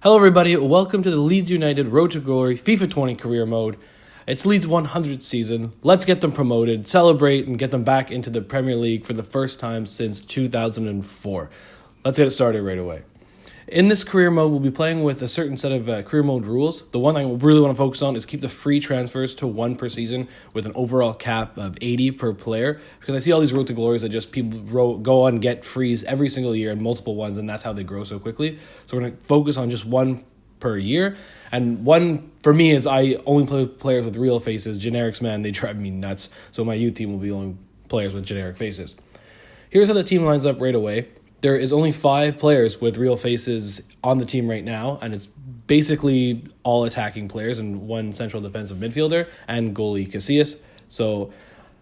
Hello everybody, welcome to the Leeds United Road to Glory FIFA 20 career mode. It's Leeds' 100th season. Let's get them promoted, celebrate, and get them back into the Premier League for the first time since 2004. Let's get it started right away. In this career mode, we'll be playing with a certain set of career mode rules. The one I really want to focus on is keep the free transfers to 1 per season with an overall cap of 80 per player. Because I see all these Road to Glories that just people go on and get frees every single year and multiple ones, and that's how they grow so quickly. So we're going to focus on just 1 per year. And 1 for me is I only play with players with real faces. Generics, man, they drive me nuts. So my youth team will be only players with generic faces. Here's how the team lines up right away. There is only 5 players with real faces on the team right now, and it's basically all attacking players and 1 central defensive midfielder and goalie Casillas. So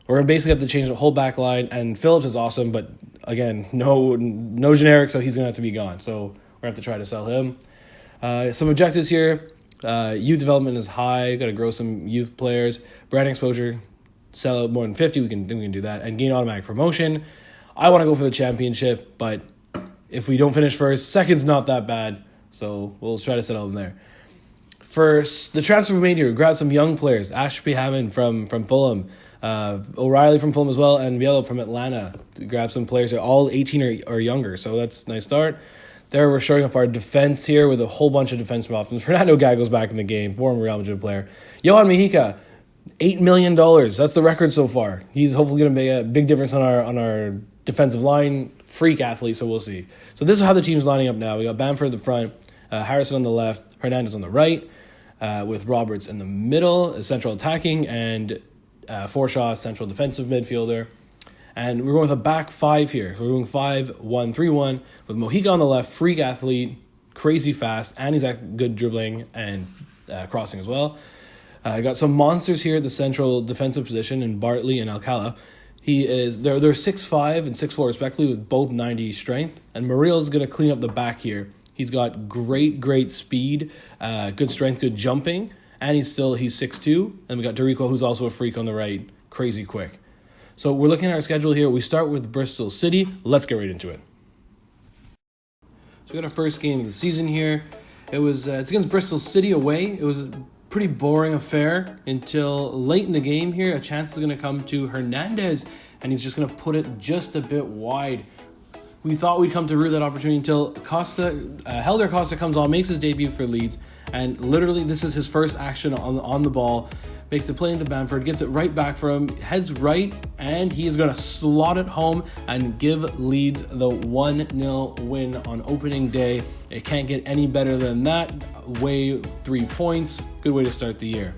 we're going to basically have to change the whole back line, and Phillips is awesome, but again, no generic, so he's going to have to be gone. So we're going to have to try to sell him. Some objectives here. Youth development is high. Got to grow some youth players. Brand exposure, sell out more than 50. We can do that. And gain automatic promotion. I want to go for the championship, but if we don't finish first, second's not that bad. So we'll try to settle them there. First, the transfer we made here, we grabbed some young players. Ashby Hammond from Fulham. O'Reilly from Fulham as well, and Biello from Atlanta. Grab some players. They're all 18 or younger, so that's a nice start. There we're showing up our defense here with a whole bunch of defensive options. Fernando Gago's back in the game, former Real Madrid player. Johan Mejica, $8 million. That's the record so far. He's hopefully going to make a big difference on our defensive line. Freak athlete, so we'll see. So this is how the team's lining up now. We got Bamford at the front, Harrison on the left, Hernandez on the right, with Roberts in the middle, central attacking, and Forshaw, central defensive midfielder. And we're going with a back 5 here. So we're going 5-1-3-1 with Mojica on the left, freak athlete, crazy fast, and he's got good dribbling and crossing as well. Got some monsters here at the central defensive position in Bartley and Alcala. They're 6'5" and 6'4" respectively with both 90 strength. And Murillo's going to clean up the back here. He's got great speed, good strength, good jumping, and he's 6'2". And we got Dorico, who's also a freak on the right, crazy quick. So we're looking at our schedule here. We start with Bristol City. Let's get right into it. So we got our first game of the season here. It's against Bristol City away. It was a pretty boring affair until late in the game here. A chance is going to come to Hernandez, and he's just going to put it just a bit wide. We thought we'd come to rue that opportunity until Helder Costa comes on, makes his debut for Leeds, and literally this is his first action on the ball. Makes the play into Bamford, gets it right back for him, heads right, and he is going to slot it home and give Leeds the 1-0 win on opening day. It can't get any better than that. Away 3 points. Good way to start the year.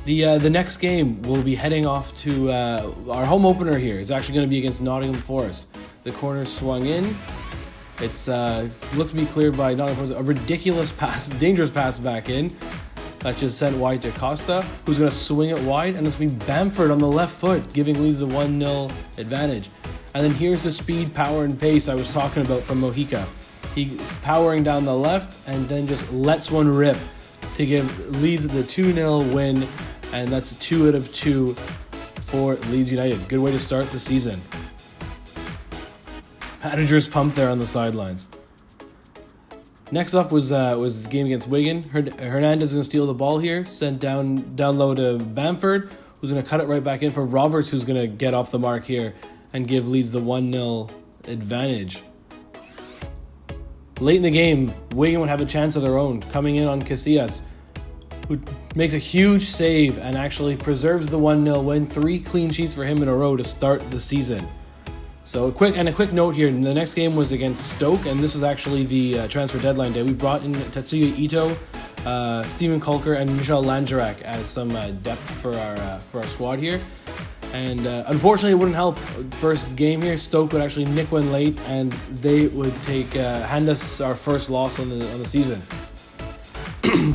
The next game, we'll be heading off to our home opener here. It's actually going to be against Nottingham Forest. The corner swung in. It's looks to be cleared by Nottingham Forest. A ridiculous pass, dangerous pass back in. That just sent wide to Costa, who's going to swing it wide, and it's going to be Bamford on the left foot, giving Leeds the 1-0 advantage. And then here's the speed, power, and pace I was talking about from Mojica. He's powering down the left and then just lets one rip to give Leeds the 2-0 win, and that's 2 out of 2 for Leeds United. Good way to start the season. Managers pumped there on the sidelines. Next up was the game against Wigan. Hernandez is going to steal the ball here, sent down low to Bamford, who's going to cut it right back in for Roberts, who's going to get off the mark here and give Leeds the 1-0 advantage. Late in the game, Wigan would have a chance of their own, coming in on Casillas, who makes a huge save and actually preserves the 1-0 win. 3 clean sheets for him in a row to start the season. So a quick note here, the next game was against Stoke, and this was actually the transfer deadline day. We brought in Tetsuya Ito, Steven Kulker, and Michel Langerak as some depth for our squad here. And unfortunately, it wouldn't help. First game here, Stoke would actually nick one late, and they would hand us our first loss on the season.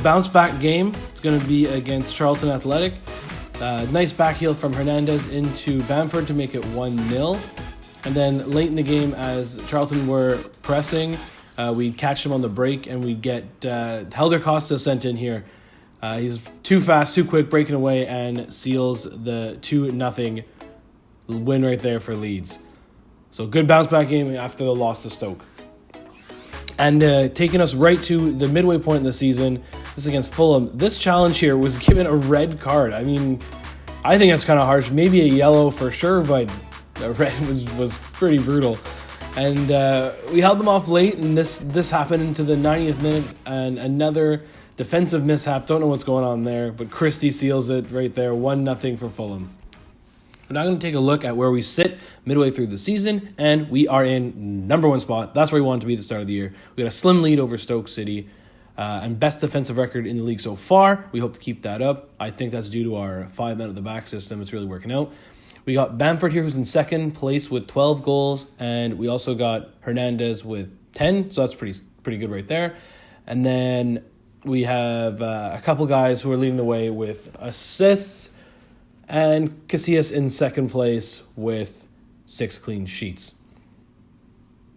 Bounce back game. It's going to be against Charlton Athletic. Nice back heel from Hernandez into Bamford to make it 1-0. And then late in the game, as Charlton were pressing, we'd catch them on the break, and we'd get Helder Costa sent in here. He's too fast, too quick, breaking away, and seals the 2-0 win right there for Leeds. So good bounce back game after the loss to Stoke. And taking us right to the midway point in the season, this is against Fulham. This challenge here was given a red card. I mean, I think that's kind of harsh. Maybe a yellow for sure, but a red was pretty brutal. And we held them off late, and this happened into the 90th minute, and another defensive mishap. Don't know what's going on there, but Christie seals it right there, 1-0 for Fulham. We're now going to take a look at where we sit midway through the season, and we are in number 1 spot. That's where we wanted to be at the start of the year. We got a slim lead over Stoke City, and best defensive record in the league so far. We hope to keep that up. I think that's due to our 5-men at the back system. It's really working out. We got Bamford here, who's in second place with 12 goals, and we also got Hernandez with 10, so that's pretty good right there. And then we have a couple guys who are leading the way with assists, and Casillas in second place with 6 clean sheets.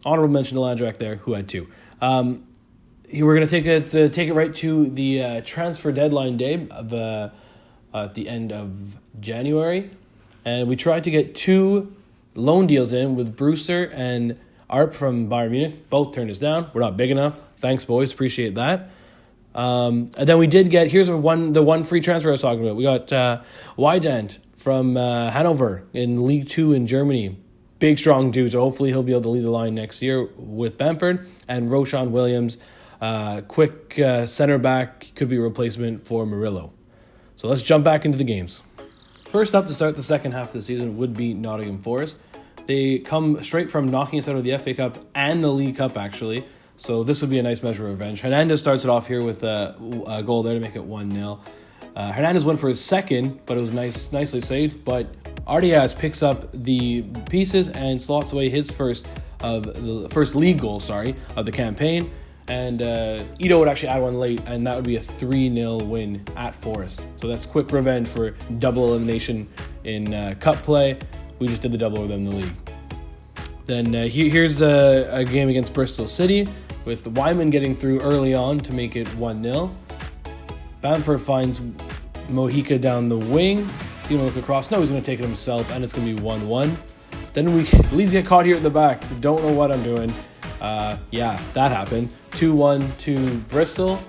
Honorable mention to Landrak there, who had 2. We're going to take it right to the transfer deadline day of at the end of January. And we tried to get 2 loan deals in with Brewster and Arp from Bayern Munich. Both turned us down. We're not big enough. Thanks, boys. Appreciate that. And then we did get, here's the one free transfer I was talking about. We got Weidand from Hanover in League 2 in Germany. Big, strong dude, so hopefully he'll be able to lead the line next year with Bamford. And Roshan Williams, quick center back, could be a replacement for Murillo. So let's jump back into the games. First up to start the second half of the season would be Nottingham Forest. They come straight from knocking us out of the FA Cup and the League Cup, actually. So this would be a nice measure of revenge. Hernandez starts it off here with a goal there to make it 1-0. Hernandez went for his second, but it was nicely saved. But Ardiaz picks up the pieces and slots away his first league goal, of the campaign. And Ito would actually add one late, and that would be a 3-0 win at Forest. So that's quick revenge for double elimination in cup play. We just did the double with them in the league. Then here's a game against Bristol City with Wyman getting through early on to make it 1-0. Bamford finds Mojica down the wing. He's going to look across. No, he's going to take it himself, and it's going to be 1-1. Then we Leeds get caught here at the back. Don't know what I'm doing. Yeah, that happened. 2-1 to Bristol.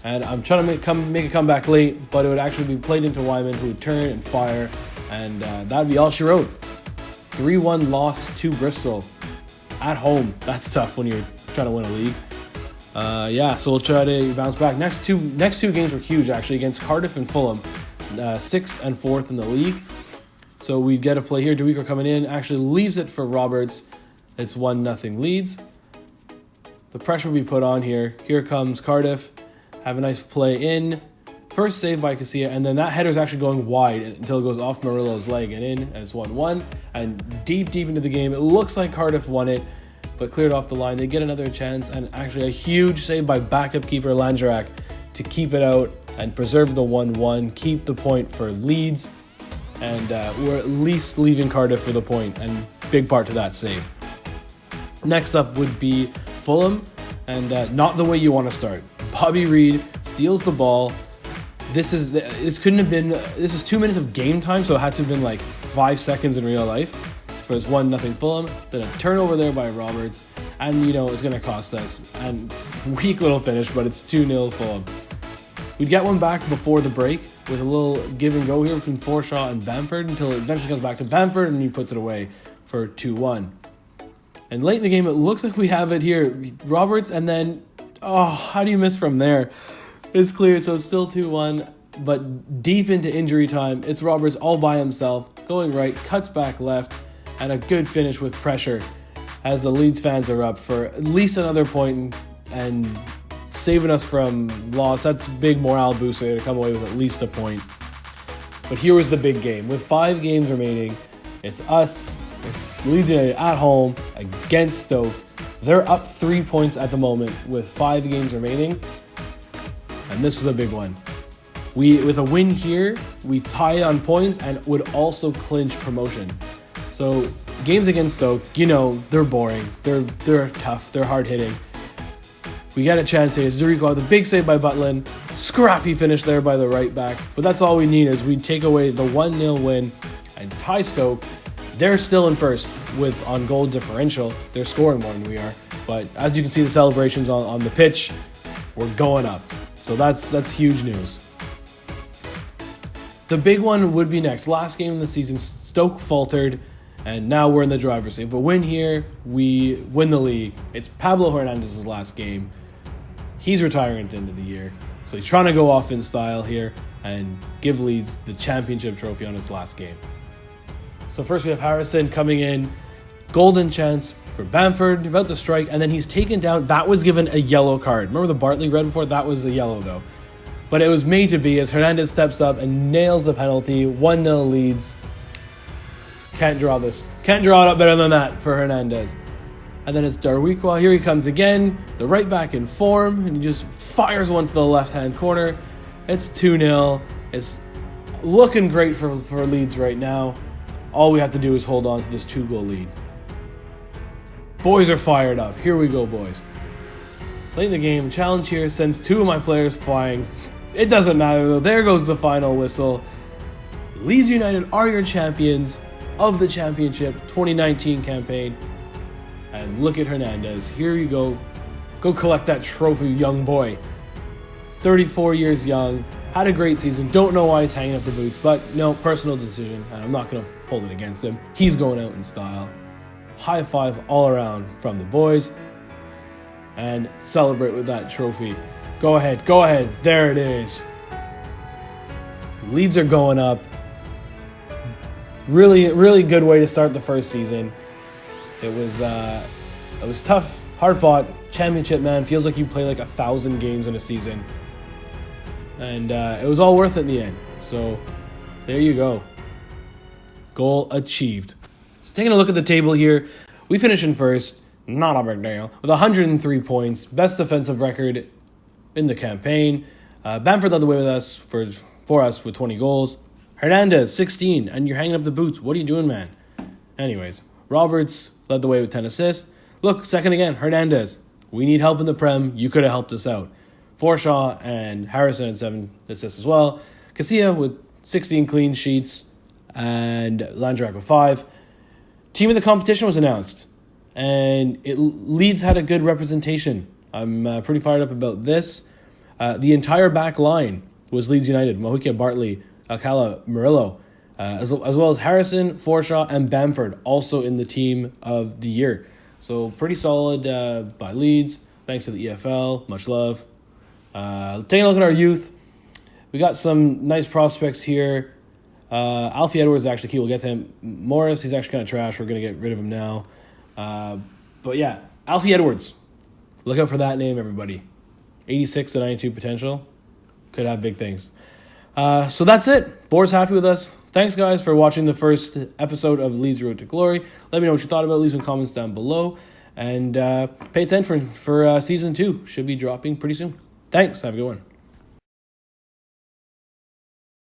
And I'm trying to make a comeback late, but it would actually be played into Wyman, who would turn and fire. And that would be all she wrote. 3-1 loss to Bristol at home. That's tough when you're trying to win a league. So we'll try to bounce back. Next two games were huge, actually, against Cardiff and Fulham. 6th and 4th in the league. So we get a play here. DeWeeker coming in, actually leaves it for Roberts. It's 1-0 Leeds. The pressure will be put on here. Here comes Cardiff. Have a nice play in. First save by Casilla, and then that header's actually going wide until it goes off Murillo's leg and in, and it's 1-1. And deep into the game, it looks like Cardiff won it, but cleared off the line. They get another chance, and actually a huge save by backup keeper Landrak to keep it out and preserve the 1-1, keep the point for Leeds, and we're at least leaving Cardiff for the point, and big part to that save. Next up would be Fulham, and not the way you want to start. Bobby Reed steals the ball. This is 2 minutes of game time, so it had to have been like 5 seconds in real life. For his 1-0 Fulham, then a turnover there by Roberts, and it's going to cost us. And weak little finish, but it's 2-0 Fulham. We'd get one back before the break with a little give and go here between Forshaw and Bamford until it eventually comes back to Bamford and he puts it away for 2-1. And late in the game, it looks like we have it here. Roberts, and then, how do you miss from there? It's cleared, so it's still 2-1, but deep into injury time, it's Roberts all by himself, going right, cuts back left, and a good finish with pressure as the Leeds fans are up for at least another point and saving us from loss. That's big morale booster to come away with at least a point. But here was the big game. With 5 games remaining, it's Leeds United at home against Stoke. They're up 3 points at the moment with 5 games remaining. And this was a big one. With a win here, we tie on points and would also clinch promotion. So games against Stoke, they're boring. They're tough. They're hard-hitting. We get a chance here. Zurigo, the big save by Butlin. Scrappy finish there by the right back. But that's all we need is we take away the 1-0 win and tie Stoke. They're still in first with on goal differential. They're scoring more than we are. But as you can see, the celebrations on the pitch, we're going up. So that's huge news. The big one would be next. Last game of the season, Stoke faltered, and now we're in the driver's seat. If we win here, we win the league. It's Pablo Hernandez's last game. He's retiring at the end of the year. So he's trying to go off in style here and give Leeds the championship trophy on his last game. So first we have Harrison coming in. Golden chance for Bamford, about to strike, and then he's taken down. That was given a yellow card. Remember the Bartley red before? That was a yellow though. But it was made to be as Hernandez steps up and nails the penalty. 1-0 Leeds. Can't draw this. Can't draw it up better than that for Hernandez. And then it's Darwiqua. Here he comes again. The right back in form. And he just fires one to the left-hand corner. It's 2-0. It's looking great for Leeds right now. All we have to do is hold on to this 2-goal lead. Boys are fired up. Here we go, boys. Late in the game, challenge here sends 2 of my players flying. It doesn't matter though. There goes the final whistle. Leeds United are your champions of the championship 2019 campaign. And look at Hernandez. Here you go. Go collect that trophy, young boy. 34 years young. Had a great season. Don't know why he's hanging up the boots. But no, personal decision. And I'm not going to hold it against him. He's going out in style. High five all around from the boys. And celebrate with that trophy. Go ahead. Go ahead. There it is. Leeds are going up. Really, really good way to start the first season. It was tough, hard fought, championship, man. Feels like you play like 1,000 games in a season. And it was all worth it in the end. So there you go. Goal achieved. So taking a look at the table here, we finish in first, not a big deal, with 103 points, best defensive record in the campaign. Bamford led the way with us for us with 20 goals. Hernandez, 16, and you're hanging up the boots. What are you doing, man? Anyways, Roberts led the way with 10 assists. Look, second again, Hernandez. We need help in the Prem. You could have helped us out. Forshaw and Harrison had 7 assists as well. Casilla with 16 clean sheets and Landrak with 5. Team of the competition was announced, and Leeds had a good representation. I'm pretty fired up about this. The entire back line was Leeds United. Mohica, Bartley, Alcala, Murillo, as well as Harrison, Forshaw, and Bamford, also in the team of the year. So pretty solid by Leeds. Thanks to the EFL. Much love. Taking a look at our youth, we got some nice prospects here. Alfie Edwards is actually key. We'll get to him. Morris, he's actually kind of trash. We're going to get rid of him now. But yeah, Alfie Edwards. Look out for that name, everybody. 86 to 92 potential. Could have big things. So that's it. Board's happy with us. Thanks, guys, for watching the first episode of Leeds Road to Glory. Let me know what you thought about it. Leave some comments down below. And pay attention for Season 2. Should be dropping pretty soon. Thanks. Have a good one.